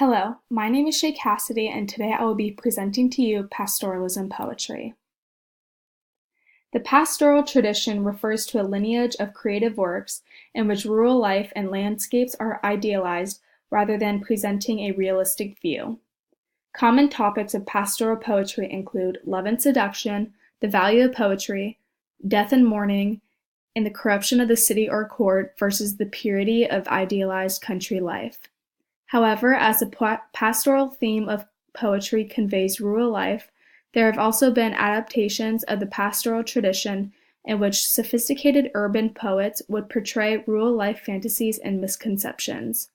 Hello, my name is Shay Cassidy, and today I will be presenting to you pastoralism poetry. The pastoral tradition refers to a lineage of creative works in which rural life and landscapes are idealized rather than presenting a realistic view. Common topics of pastoral poetry include love and seduction, the value of poetry, death and mourning, and the corruption of the city or court versus the purity of idealized country life. However, as the pastoral theme of poetry conveys rural life, there have also been adaptations of the pastoral tradition in which sophisticated urban poets would portray rural life fantasies and misconceptions.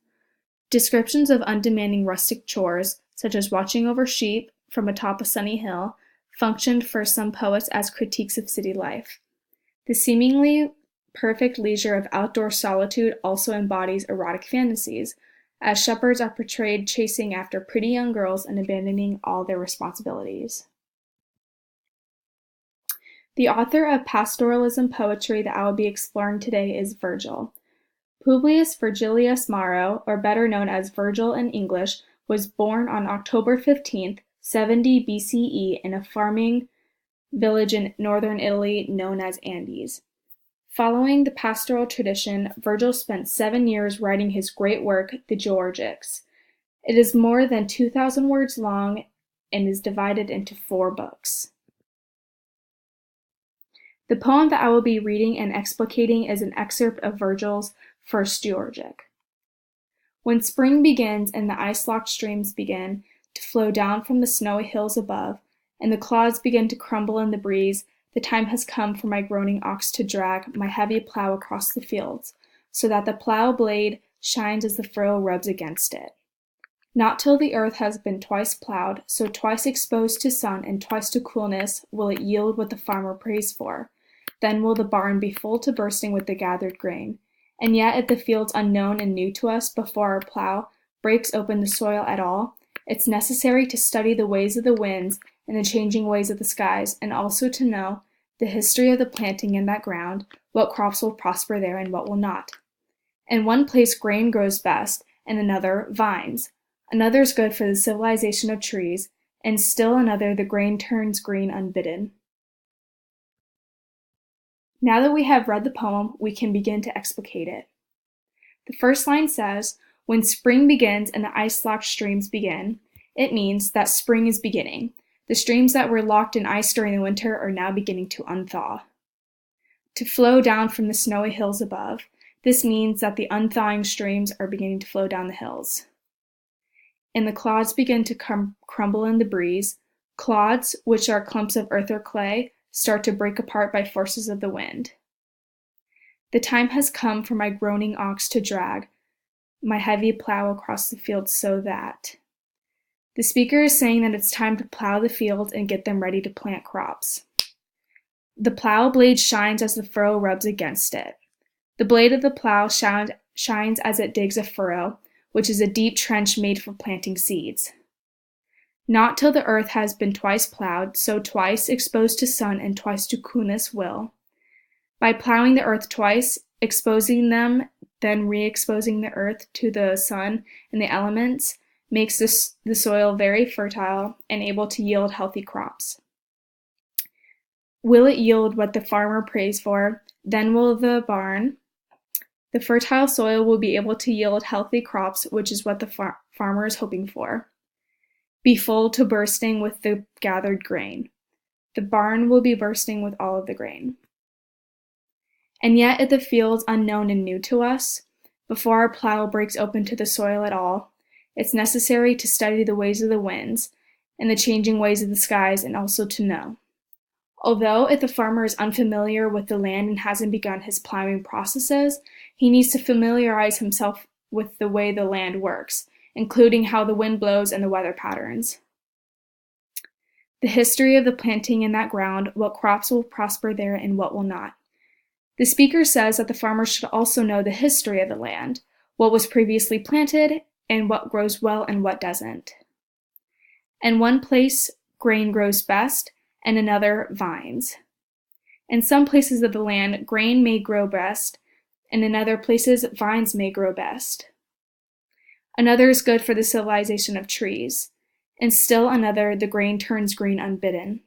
Descriptions of undemanding rustic chores, such as watching over sheep from atop a sunny hill, functioned for some poets as critiques of city life. The seemingly perfect leisure of outdoor solitude also embodies erotic fantasies, as shepherds are portrayed chasing after pretty young girls and abandoning all their responsibilities. The author of pastoralism poetry that I will be exploring today is Virgil. Publius Virgilius Maro, or better known as Virgil in English, was born on October 15th, 70 BCE in a farming village in northern Italy known as Andes. Following the pastoral tradition, Virgil spent 7 years writing his great work, the Georgics. It is more than 2,000 words long and is divided into 4 books. The poem that I will be reading and explicating is an excerpt of Virgil's first Georgic. When spring begins and the ice-locked streams begin to flow down from the snowy hills above, and the clods begin to crumble in the breeze, the time has come for my groaning ox to drag my heavy plow across the fields, so that the plow blade shines as the furrow rubs against it. Not till the earth has been twice plowed, so twice exposed to sun and twice to coolness, will it yield what the farmer prays for. Then will the barn be full to bursting with the gathered grain. And yet, if the field's unknown and new to us before our plow breaks open the soil at all, it's necessary to study the ways of the winds and the changing ways of the skies, and also to know the history of the planting in that ground, what crops will prosper there and what will not. In one place grain grows best, and another vines. Another is good for the civilization of trees, and still another the grain turns green unbidden. Now that we have read the poem, we can begin to explicate it. The first line says, "When spring begins and the ice-locked streams begin," it means that spring is beginning. The streams that were locked in ice during the winter are now beginning to unthaw. To flow down from the snowy hills above, this means that the unthawing streams are beginning to flow down the hills. And the clods begin to crumble in the breeze. Clods, which are clumps of earth or clay, start to break apart by forces of the wind. The time has come for my groaning ox to drag my heavy plow across the field so that. The speaker is saying that it's time to plow the fields and get them ready to plant crops. The plow blade shines as the furrow rubs against it. The blade of the plow shines as it digs a furrow, which is a deep trench made for planting seeds. Not till the earth has been twice plowed, so twice exposed to sun and twice to coolness will. By plowing the earth twice, exposing them, then re-exposing the earth to the sun and the elements, makes the soil very fertile and able to yield healthy crops. Will it yield what the farmer prays for? Then will the fertile soil will be able to yield healthy crops, which is what the farmer is hoping for. Be full to bursting with the gathered grain. The barn will be bursting with all of the grain. And yet, if the field's unknown and new to us, before our plow breaks open to the soil at all, it's necessary to study the ways of the winds and the changing ways of the skies, and also to know. Although if the farmer is unfamiliar with the land and hasn't begun his plowing processes, he needs to familiarize himself with the way the land works, including how the wind blows and the weather patterns. The history of the planting in that ground, what crops will prosper there and what will not. The speaker says that the farmer should also know the history of the land, what was previously planted, and what grows well and what doesn't. In one place, grain grows best, and another, vines. In some places of the land, grain may grow best, and in other places, vines may grow best. Another is good for the civilization of trees. And still another, the grain turns green unbidden.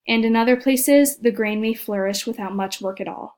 And in other places, the grain may flourish without much work at all.